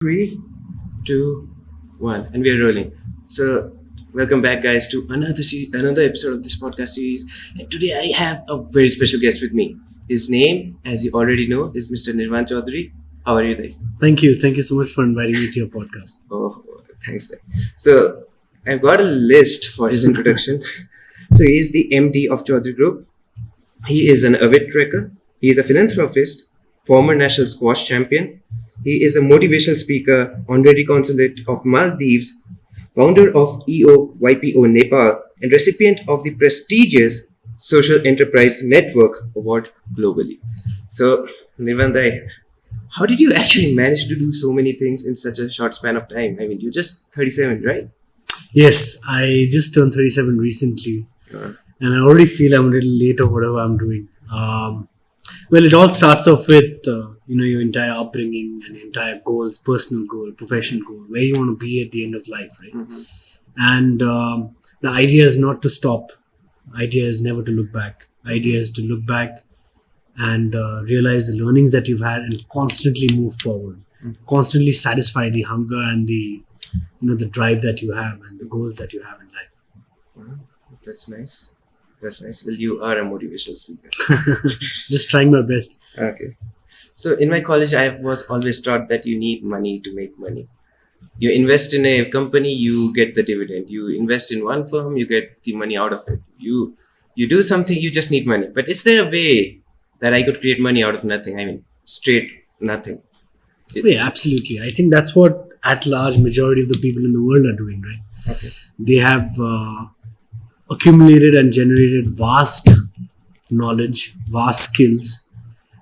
Three, two, one, and we are rolling. So, welcome back, guys, to another episode of this podcast series. And today, I have a very special guest with me. His name, as you already know, is Mr. Nirvana Chaudhary. How are you, Dai? Thank you. Thank you so much for inviting me to your podcast. Oh, thanks, Dai. So, I've got a list for his introduction. So, he is the MD of Chaudhary Group. He is an avid trekker. He is a philanthropist, former national squash champion. He is a motivational speaker, honorary consulate of Maldives, founder of EOYPO Nepal, and recipient of the prestigious Social Enterprise Network Award globally. So, Nirvana Dai, how did you actually manage to do so many things in such a short span of time? I mean, you're just 37, right? Yes, I just turned 37 recently, and I already feel I'm a little late of whatever I'm doing. Well, it all starts off with your entire upbringing and entire goals, personal goal, professional goal, where you want to be at the end of life, right? Mm-hmm. And the idea is not to stop. Idea is never to look back. Idea is to look back and realize the learnings that you've had and constantly move forward, constantly satisfy the hunger and the drive that you have and the goals that you have in life. Wow, that's nice. That's nice. Well, you are a motivational speaker. Just trying my best. Okay. So in my college, I was always taught that you need money to make money. You invest in a company, you get the dividend. You invest in one firm, you get the money out of it. You do something, you just need money. But is there a way that I could create money out of nothing? I mean, straight nothing. Yeah, absolutely. I think that's what at large majority of the people in the world are doing, right? Okay. They have accumulated and generated vast knowledge, vast skills,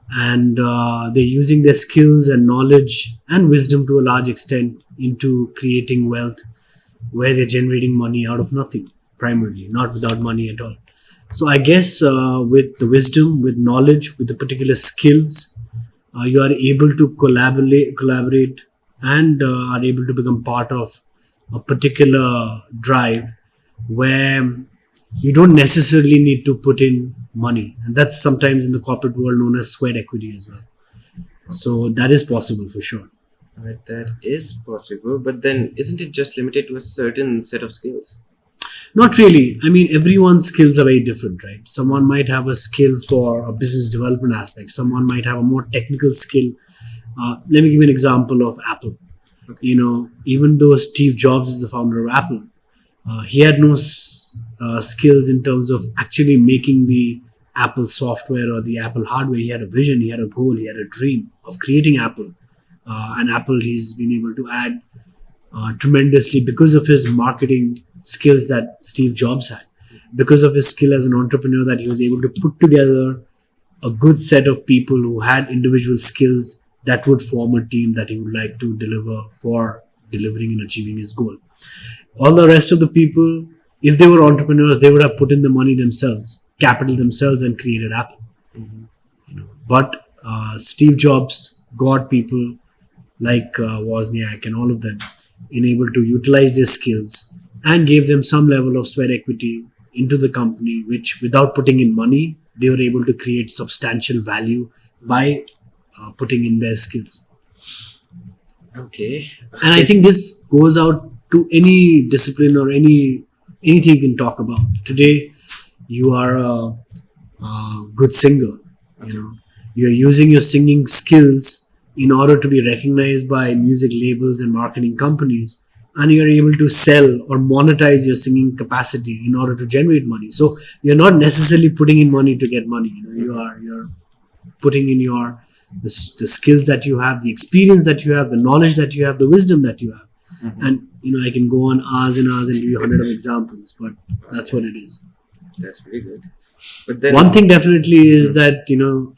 and they're using their skills and knowledge and wisdom to a large extent into creating wealth where they're generating money out of nothing, primarily, not without money at all. So I guess with the wisdom, with knowledge, with the particular skills, you are able to collaborate and are able to become part of a particular drive where you don't necessarily need to put in money. And that's sometimes in the corporate world known as sweat equity as well. So that is possible for sure. Right, that is possible. But then isn't it just limited to a certain set of skills? Not really. I mean, everyone's skills are very different, right? Someone might have a skill for a business development aspect. Someone might have a more technical skill. Let me give you an example of Apple. Okay. Even though Steve Jobs is the founder of Apple, he had no skills in terms of actually making the Apple software or the Apple hardware. He had a vision, he had a goal, he had a dream of creating Apple. And Apple, he's been able to add tremendously because of his marketing skills that Steve Jobs had, because of his skill as an entrepreneur, that he was able to put together a good set of people who had individual skills that would form a team that he would like to deliver for delivering and achieving his goal. All the rest of the people, if they were entrepreneurs, they would have put in the money themselves, capital themselves, and created Apple. Mm-hmm. But Steve Jobs got people like Wozniak and all of them enabled to utilize their skills and gave them some level of sweat equity into the company, which without putting in money, they were able to create substantial value by putting in their skills. Okay. And I think this goes out to any discipline or anything you can talk about. Today, you are a good singer. You're using your singing skills in order to be recognized by music labels and marketing companies, and you're able to sell or monetize your singing capacity in order to generate money. So you're not necessarily putting in money to get money. You're putting in the skills that you have, the experience that you have, the knowledge that you have, the wisdom that you have. Mm-hmm. And I can go on hours and hours and give you 100 of examples, but that's what it is. That's pretty good. But then one thing definitely is that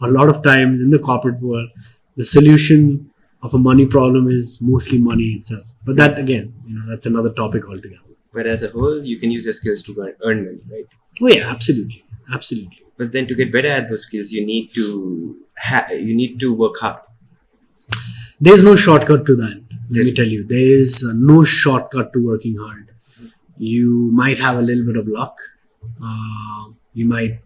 a lot of times in the corporate world, the solution of a money problem is mostly money itself. But that again, that's another topic altogether. But as a whole, you can use your skills to earn money, right? Oh yeah, absolutely. But then to get better at those skills, you need to work hard. There's no shortcut to that. Let me tell you, there is no shortcut to working hard. You might have a little bit of luck. You might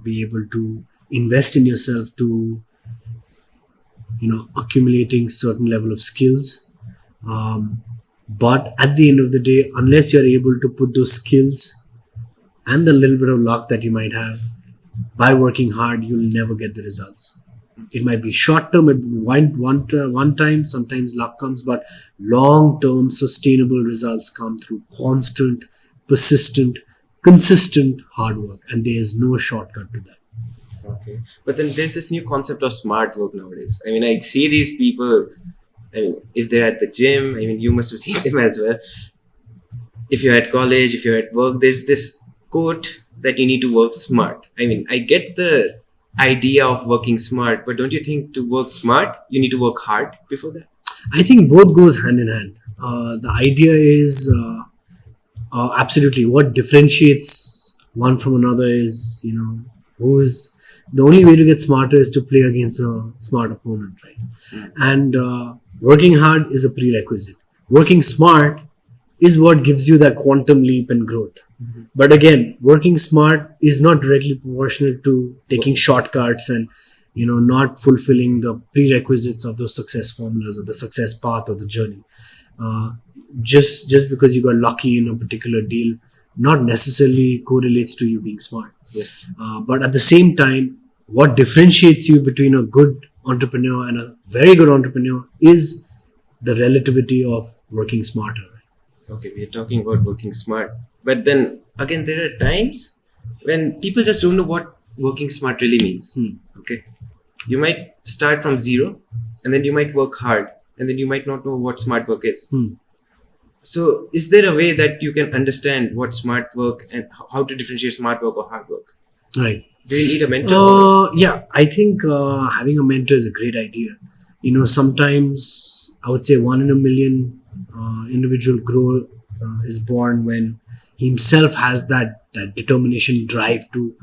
be able to invest in yourself to accumulating certain level of skills. But at the end of the day, unless you're able to put those skills and the little bit of luck that you might have by working hard, you'll never get the results. It might be short term, it one time, sometimes luck comes, but long term sustainable results come through constant, persistent, consistent hard work, and there is no shortcut to that. Okay. But then there's this new concept of smart work nowadays. I mean, I see these people, I mean, if they're at the gym, I mean, you must have seen them as well. If you're at college, if you're at work, there's this quote that you need to work smart. I mean, I get the idea of working smart, but don't you think to work smart, you need to work hard before that? I think both goes hand in hand. The idea is absolutely what differentiates one from another is, who's the only way to get smarter is to play against a smart opponent, right? And working hard is a prerequisite. Working smart is what gives you that quantum leap and growth. But again, working smart is not directly proportional to taking shortcuts and not fulfilling the prerequisites of those success formulas or the success path or the journey. Just because you got lucky in a particular deal, not necessarily correlates to you being smart. Yes. But at the same time, what differentiates you between a good entrepreneur and a very good entrepreneur is the relativity of working smarter. Okay, we're talking about working smart. But then again, there are times when people just don't know what working smart really means. Okay. You might start from zero and then you might work hard and then you might not know what smart work is. So is there a way that you can understand what smart work and how to differentiate smart work or hard work? Right. Do you need a mentor? Yeah, I think having a mentor is a great idea. Sometimes I would say 1 in a million individual is born when he himself has that determination, drive to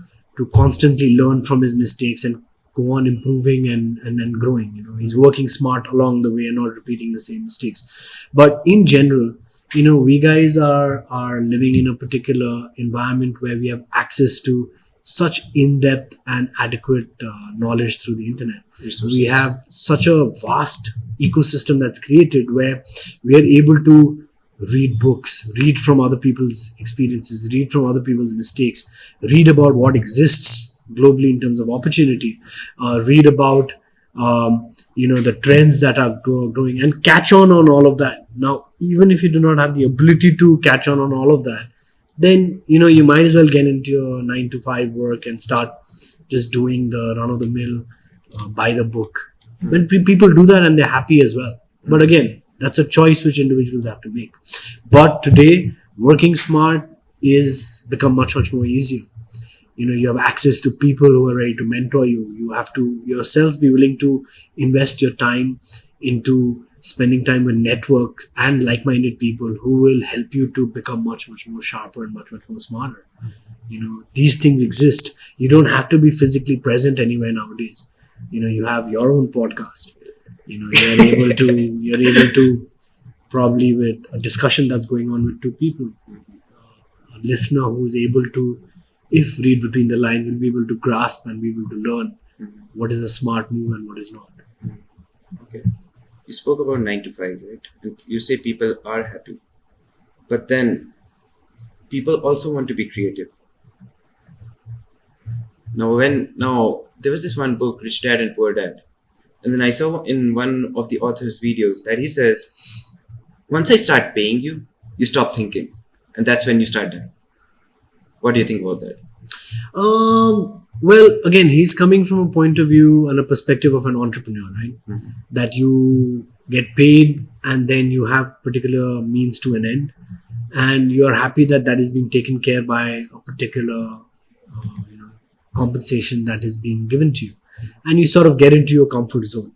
constantly learn from his mistakes and go on improving and growing. He's working smart along the way and not repeating the same mistakes. But in general, we guys are living in a particular environment where we have access to such in-depth and adequate knowledge through the internet. Resources. We have such a vast ecosystem that's created where we are able to read books, read from other people's experiences, read from other people's mistakes, read about what exists globally in terms of opportunity, read about the trends that are growing and catch on all of that. Now, even if you do not have the ability to catch on all of that, then you might as well get into your 9-to-5 work and start just doing the run-of-the-mill, by the book. When people do that and they're happy as well. But again, that's a choice which individuals have to make. But today, working smart is become much more easier. You have access to people who are ready to mentor you. You have to yourself be willing to invest your time into spending time with networks and like-minded people who will help you to become much more sharper and much more smarter. These things exist. You don't have to be physically present anywhere nowadays. You have your own podcast. You're able to probably with a discussion that's going on with two people, a listener who's able to, if read between the lines, will be able to grasp and be able to learn what is a smart move and what is not. Okay. You spoke about 9-to-5, right? And you say people are happy. But then people also want to be creative. Now there was this one book, Rich Dad and Poor Dad. And then I saw in one of the author's videos that he says, once I start paying you, you stop thinking. And that's when you start dying. What do you think about that? Well, again, he's coming from a point of view and a perspective of an entrepreneur, right? That you get paid and then you have particular means to an end. And you're happy that is being taken care by a particular compensation that is being given to you. And you sort of get into your comfort zone.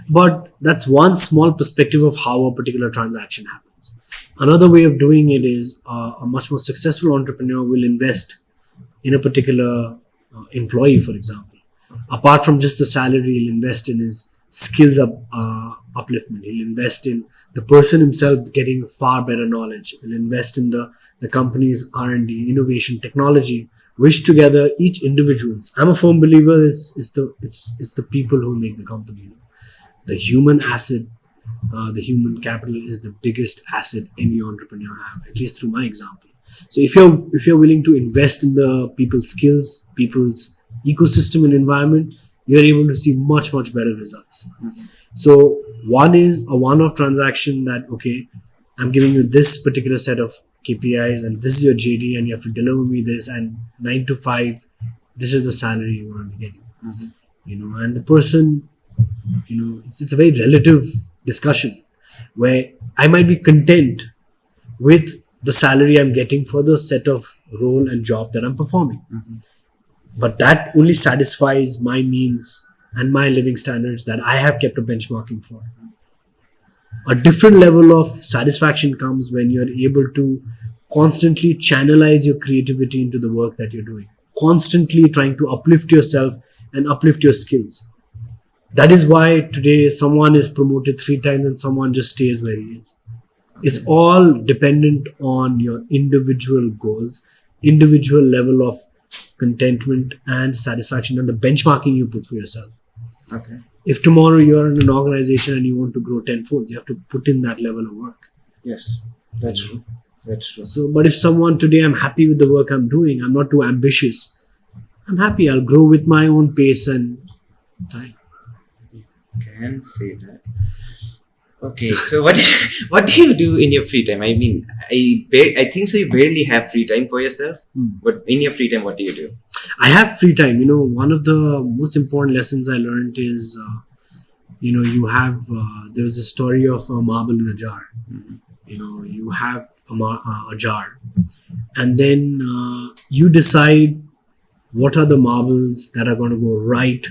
But that's one small perspective of how a particular transaction happens. Another way of doing it is a much more successful entrepreneur will invest in a particular employee, for example. Apart from just the salary, he'll invest in his skills upliftment. He'll invest in the person himself getting far better knowledge. He'll invest in the company's R&D, innovation, technology, which together each individuals. I'm a firm believer it's the people who make the company. the human asset, the human capital is the biggest asset any entrepreneur have, at least through my example. So if you're willing to invest in the people's skills, people's ecosystem and environment, you're able to see much better results. So one is a one-off transaction that, okay, I'm giving you this particular set of KPIs and this is your JD and you have to deliver me this, and 9 to 5, this is the salary you're going to be getting. And the person, it's a very relative discussion where I might be content with the salary I'm getting for the set of role and job that I'm performing. But that only satisfies my means and my living standards that I have kept a benchmarking for. A different level of satisfaction comes when you're able to constantly channelize your creativity into the work that you're doing, constantly trying to uplift yourself and uplift your skills. That is why today someone is promoted 3 times and someone just stays where he is. It's all dependent on your individual goals, individual level of contentment and satisfaction, and the benchmarking you put for yourself. Okay. If tomorrow you're in an organization and you want to grow tenfold, you have to put in that level of work. Yes, that's true. That's true. So, but if someone today, I'm happy with the work I'm doing, I'm not too ambitious, I'm happy, I'll grow with my own pace and time. Can say that. Okay, so what do you do in your free time? I mean, I think so. You barely have free time for yourself. But in your free time, what do you do? I have free time. One of the most important lessons I learned is, there was a story of a marble in a jar. You have a jar, and then you decide what are the marbles that are going to go right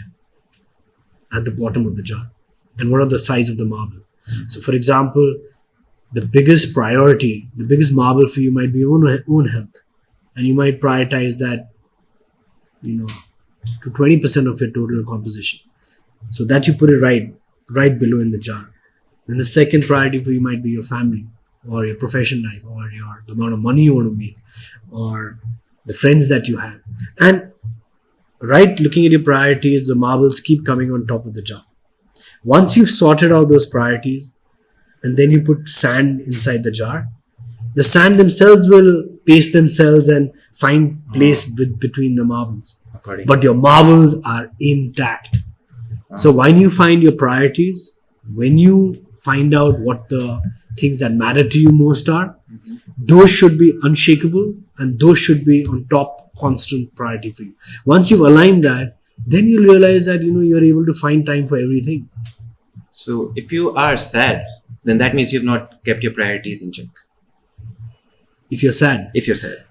at the bottom of the jar, and what are the size of the marble. So, for example, the biggest priority, the biggest marble for you might be your own health, and you might prioritize that, to 20% of your total composition, so that you put it right below in the jar. Then the second priority for you might be your family, or your professional life, or the amount of money you want to make, or the friends that you have. And looking at your priorities, the marbles keep coming on top of the jar. Once you've sorted out those priorities, and then you put sand inside the jar, the sand themselves will paste themselves and find place between the marbles. But your marbles are intact. So when you find your priorities, when you find out what the things that matter to you most are, those should be unshakable, and those should be on top, constant priority for you. Once you've aligned that, then you'll realize that you're able to find time for everything. So if you are sad, then that means you've not kept your priorities in check. If you're sad.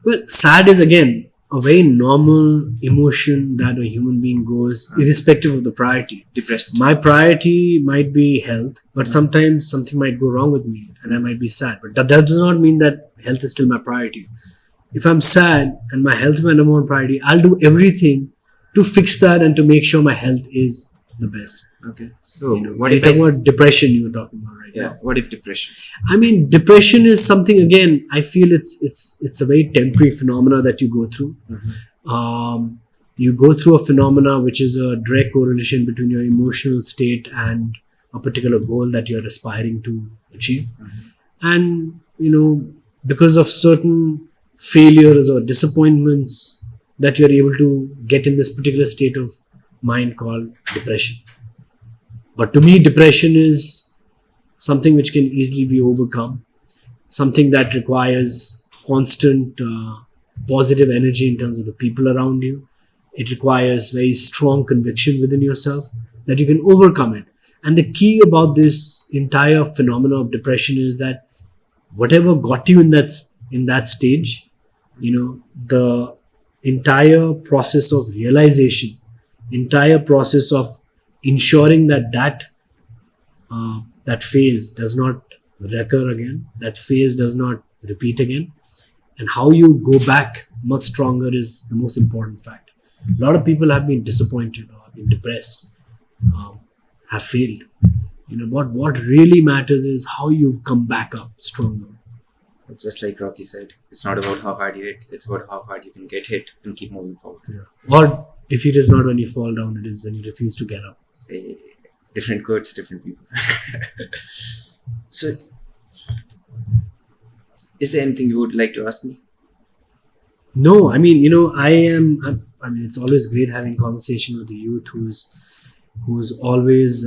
Well, sad is again a very normal emotion that a human being goes irrespective of the priority. Depressed. My priority might be health, but sometimes something might go wrong with me and I might be sad. But that does not mean that health is still my priority. If I'm sad and my health is my number one priority, I'll do everything to fix that and to make sure my health is the best. Okay. So what if about depression you were talking about right now? What if depression? I mean, depression is something, again, I feel it's a very temporary phenomena that you go through. You go through a phenomena which is a direct correlation between your emotional state and a particular goal that you're aspiring to achieve. And, because of certain failures or disappointments that you're able to get in this particular state of mind called depression. But to me, depression is something which can easily be overcome, something that requires constant positive energy in terms of the people around you. It requires very strong conviction within yourself that you can overcome it. And the key about this entire phenomena of depression is that whatever got you in that stage, the entire process of realization, entire process of ensuring that phase does not recur again, that phase does not repeat again, and how you go back much stronger is the most important fact. A lot of people have been disappointed or have been depressed, have failed. But what really matters is how you've come back up stronger. Just like Rocky said, it's not about how hard you hit, it's about how hard you can get hit and keep moving forward. Or defeat is not when you fall down, it is when you refuse to get up. different quotes, different people. So, is there anything you would like to ask me? No, I mean, I mean, it's always great having conversation with the youth who's always,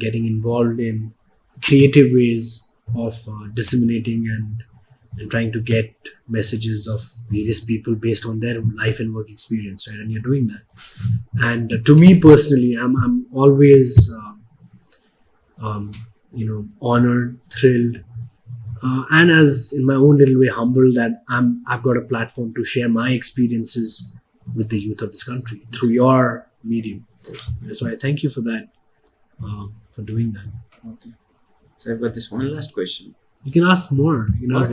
getting involved in creative ways of disseminating and trying to get messages of various people based on their life and work experience, right? And you're doing that. And to me personally, I'm always, honored, thrilled, and as in my own little way humbled that I've got a platform to share my experiences with the youth of this country through your medium. So I thank you for that, for doing that. Okay. So I've got this one last question. You can ask more. You can ask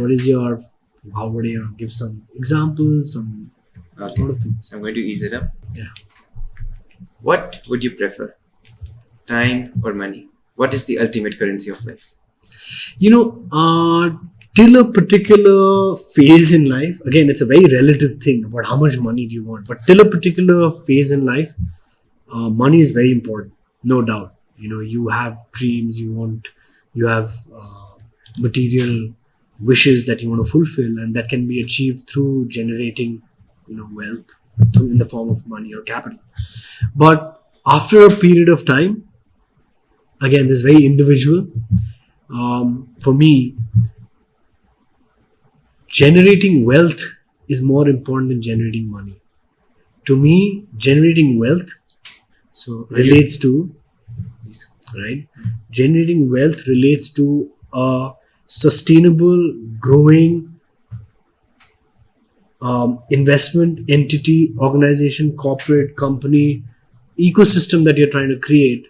how would you give some examples, some Okay. lot of things. I'm going to ease it up. Yeah. What would you prefer? Time or money? What is the ultimate currency of life? Till a particular phase in life, again, it's a very relative thing about how much money do you want. But till a particular phase in life, money is very important, no doubt. You have dreams, you have material wishes that you want to fulfill, and that can be achieved through generating, wealth in the form of money or capital. But after a period of time, again, this is very individual. For me, generating wealth is more important than generating money. To me, generating wealth relates to, right? Generating wealth relates to a sustainable, growing investment entity, organization, corporate, company, ecosystem that you're trying to create,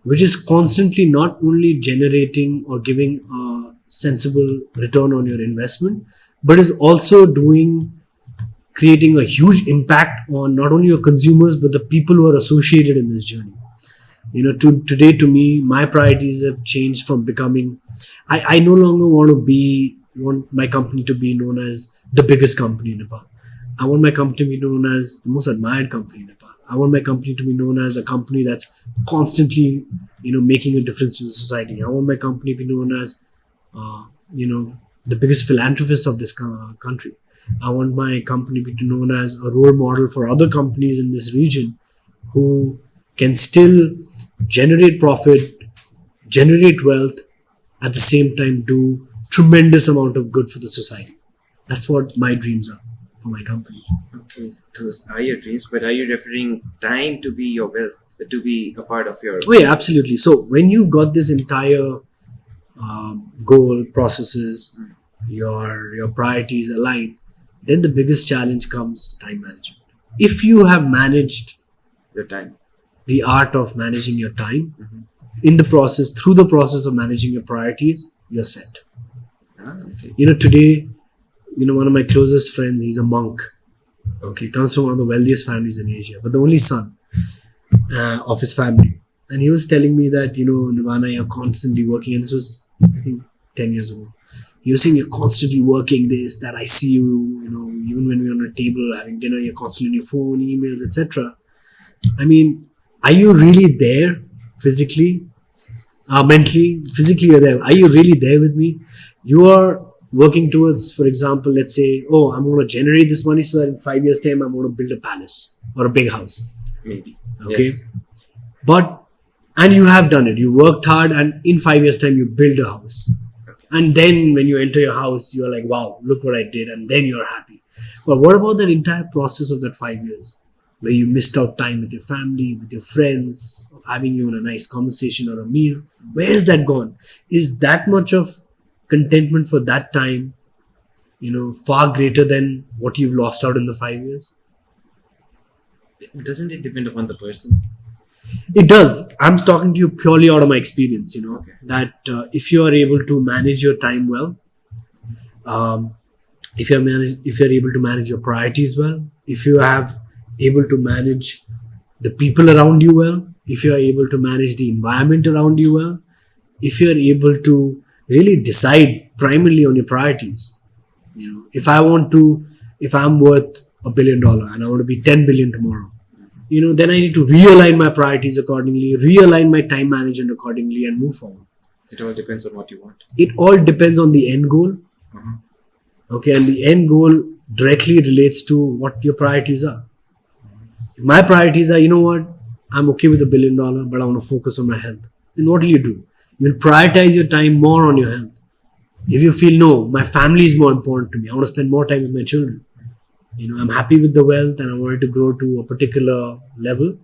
which is constantly not only generating or giving a sensible return on your investment, but is also creating a huge impact on not only your consumers, but the people who are associated in this journey. Today, to me, my priorities have changed from becoming, I no longer want my company to be known as the biggest company in Nepal. I want my company to be known as the most admired company in Nepal. I want my company to be known as a company that's constantly, making a difference to the society. I want my company to be known as, the biggest philanthropist of this country. I want my company to be known as a role model for other companies in this region who can still generate profit, generate wealth, at the same time do tremendous amount of good for the society. That's what my dreams are for my company. Okay, those are your dreams, but are you referring time to be your wealth, to be a part of your... Oh yeah, absolutely. So when you've got this entire goal, processes, your priorities aligned, then the biggest challenge comes time management. If you have managed your time, the art of managing your time, through the process of managing your priorities, you're set. Okay. Today, one of my closest friends, he's a monk. Okay, comes from one of the wealthiest families in Asia, but the only son of his family. And he was telling me that, Nirvana, you're constantly working, and this was, I think, 10 years ago. He was saying, you're constantly working this, that I see you, even when we're on a table having dinner, you're constantly on your phone, emails, etc. I mean, are you really there physically? Mentally? Physically you're there. Are you really there with me? You are working towards, for example, let's say, I'm going to generate this money so that in 5 years' time, I'm going to build a palace or a big house. Maybe. Okay. Yes. And you have done it. You worked hard, and in 5 years' time, you build a house. Okay. And then when you enter your house, you're like, wow, look what I did. And then you're happy. But what about that entire process of that 5 years where you missed out time with your family, with your friends, of having even a nice conversation or a meal? Where is that gone? Is that much of contentment for that time, far greater than what you've lost out in the 5 years? Doesn't it depend upon the person? It does. I'm talking to you purely out of my experience, Okay. that if you are able to manage your time well, if you're able to manage your priorities well, if you have able to manage the people around you well, if you are able to manage the environment around you well, if you are able to really decide primarily on your priorities, if I'm worth $1 billion and I want to be 10 billion tomorrow, then I need to realign my priorities accordingly, realign my time management accordingly, and move forward. It all depends on what you want. It all depends on the end goal. Okay, and the end goal directly relates to what your priorities are. If my priorities are, I'm okay with $1 billion, but I want to focus on my health. Then what will you do? You'll prioritize your time more on your health. If you feel, no, my family is more important to me, I want to spend more time with my children. I'm happy with the wealth and I want it to grow to a particular level.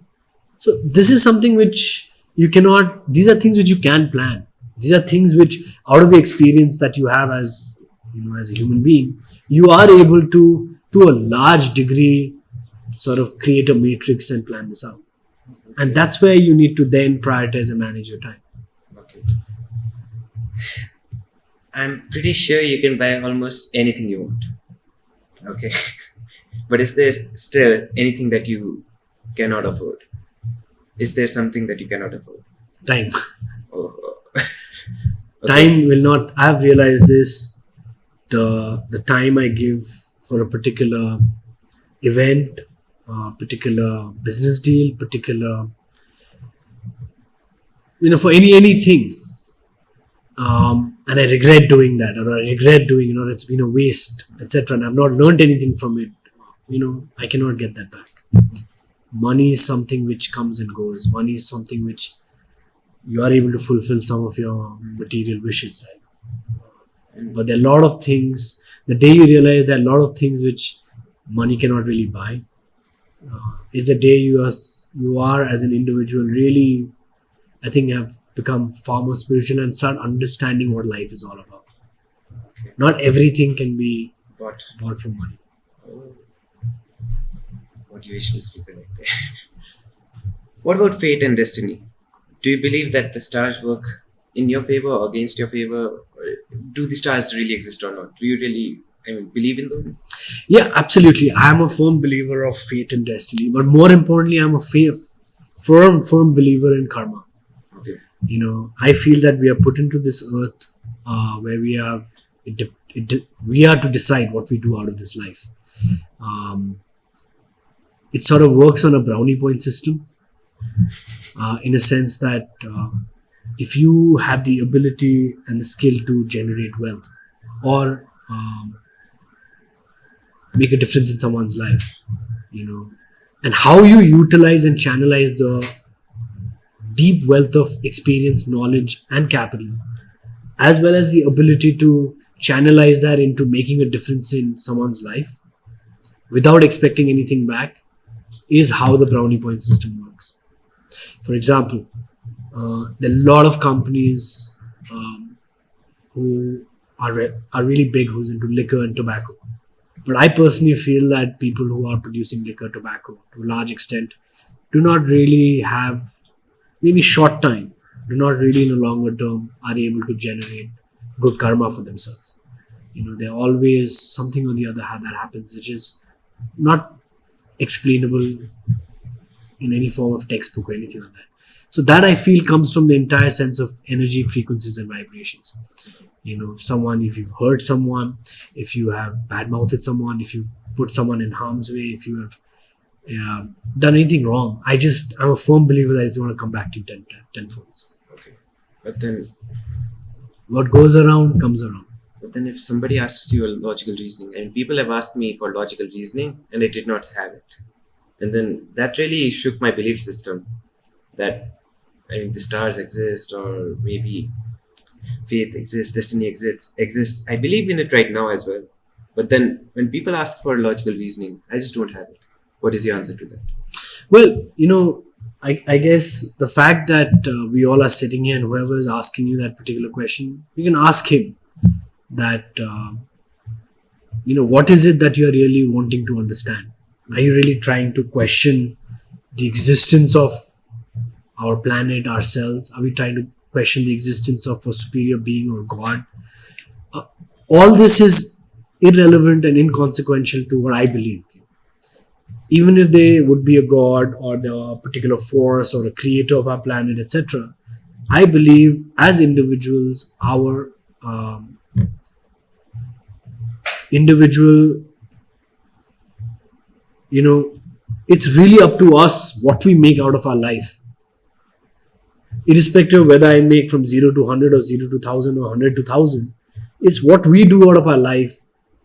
So this is something which you cannot, these are things which you can plan. These are things which, out of the experience that you have as a human being, you are able to a large degree, sort of create a matrix and plan this out. And that's where you need to then prioritize and manage your time. Okay. I'm pretty sure you can buy almost anything you want. Okay. But is there still anything that you cannot afford? Is there something that you cannot afford? Time. Oh. Okay. Time will not, I've realized this, the time I give for a particular event, particular business deal, particular, for anything. And I regret doing that, or I regret doing, it's been a waste, etc. And I've not learned anything from it. I cannot get that back. Money is something which comes and goes. Money is something which you are able to fulfill some of your material wishes, right? But there are a lot of things, the day you realize there are a lot of things which money cannot really buy, is the day you are as an individual really, I think, have become far more spiritual and start understanding what life is all about. Okay. Not everything can be Bought from money. Oh. Motivational people like that. What about fate and destiny? Do you believe that the stars work in your favor or against your favor? Or do the stars really exist or not? Do you really, believe in them? Yeah, absolutely. I'm a firm believer of fate and destiny, but more importantly, I'm a firm believer in karma. Okay. I feel that we are put into this earth where we are to decide what we do out of this life. It sort of works on a brownie point system, in a sense that if you have the ability and the skill to generate wealth or make a difference in someone's life, and how you utilize and channelize the deep wealth of experience, knowledge and capital, as well as the ability to channelize that into making a difference in someone's life without expecting anything back, is how the brownie point system works. For example, there are a lot of companies who are really big, who's into liquor and tobacco. But I personally feel that people who are producing liquor, tobacco to a large extent do not really have, maybe short time, do not really in a longer term are able to generate good karma for themselves. There always something on the other hand that happens which is not explainable in any form of textbook or anything like that. So that I feel comes from the entire sense of energy, frequencies and vibrations. If you've hurt someone, if you have badmouthed someone, if you've put someone in harm's way, if you have done anything wrong, I'm a firm believer that it's going to come back to you tenfold. Okay. But then what goes around comes around. But then if somebody asks you a logical reasoning, and people have asked me for logical reasoning and I did not have it. And then that really shook my belief system that the stars exist, or maybe faith exists, destiny exists. I believe in it right now as well. But then when people ask for logical reasoning, I just don't have it. What is your answer to that? Well, I guess the fact that we all are sitting here and whoever is asking you that particular question, you can ask him that, what is it that you're really wanting to understand? Are you really trying to question the existence of our planet, ourselves? Are we trying to question the existence of a superior being or God? All this is irrelevant and inconsequential to what I believe. Even if there would be a God or the particular force or a creator of our planet, etc., I believe as individuals, our individual, it's really up to us what we make out of our life. Irrespective of whether I make from 0 to 100 or 0 to 1000 or 100 to 1000, it's what we do out of our life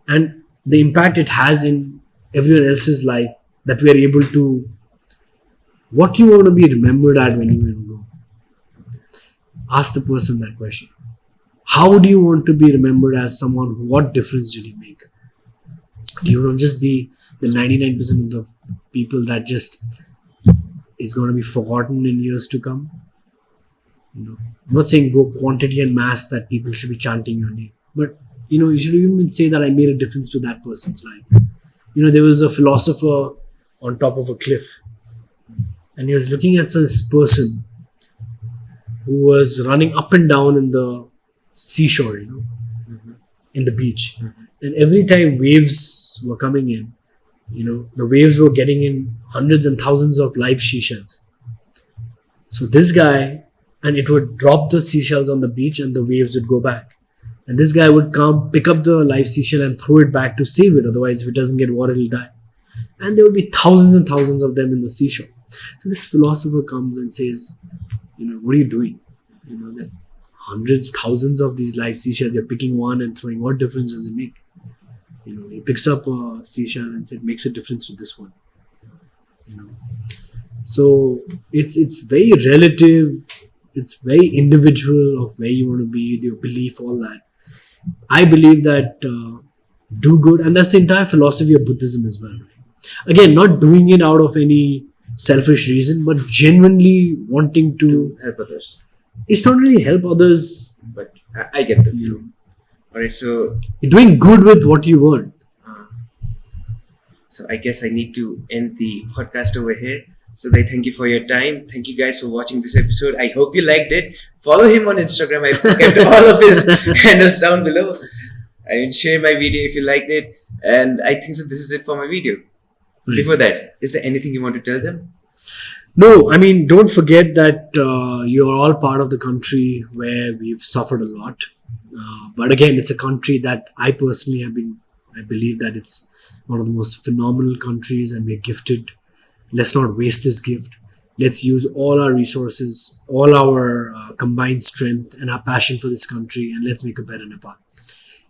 and the impact it has in everyone else's life that we are able to, what you want to be remembered at when you go. Ask the person that question. How do you want to be remembered as someone who, what difference did you make? Do you want to just be the 99% of the people that just is going to be forgotten in years to come? I'm not saying go quantity and mass that people should be chanting your name, but you should even say that I made a difference to that person's life. There was a philosopher on top of a cliff, and he was looking at this person who was running up and down in the seashore, in the beach. And every time waves were coming in, the waves were getting in hundreds and thousands of live seashells. So this guy, and it would drop the seashells on the beach and the waves would go back. And this guy would come, pick up the live seashell and throw it back to save it. Otherwise, if it doesn't get water, it'll die. And there would be thousands and thousands of them in the seashore. So this philosopher comes and says, what are you doing? That hundreds, thousands of these live seashells, you're picking one and throwing. What difference does it make? He picks up a seashell and said, makes a difference to this one. So it's very relative. It's very individual of where you want to be, your belief, all that. I believe that do good, and that's the entire philosophy of Buddhism as well. Right? Again, not doing it out of any selfish reason, but genuinely wanting to help others. It's not really help others, but I get the view. Alright, so you're doing good with what you earned. So I guess I need to end the podcast over here. So I thank you for your time. Thank you guys for watching this episode. I hope you liked it. Follow him on Instagram. I kept all of his handles down below. I mean, share my video if you liked it. And I think so this is it for my video. Right. Before that, is there anything you want to tell them? No, I mean, don't forget that you're all part of the country where we've suffered a lot. But again, it's a country that I personally I believe that it's one of the most phenomenal countries and we're gifted. Let's not waste this gift. Let's use all our resources, all our combined strength and our passion for this country, and let's make a better Nepal.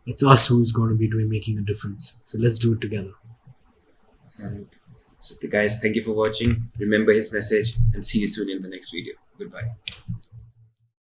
It's us who's going to be making a difference. So let's do it together. All right. So guys, thank you for watching. Remember his message and see you soon in the next video. Goodbye.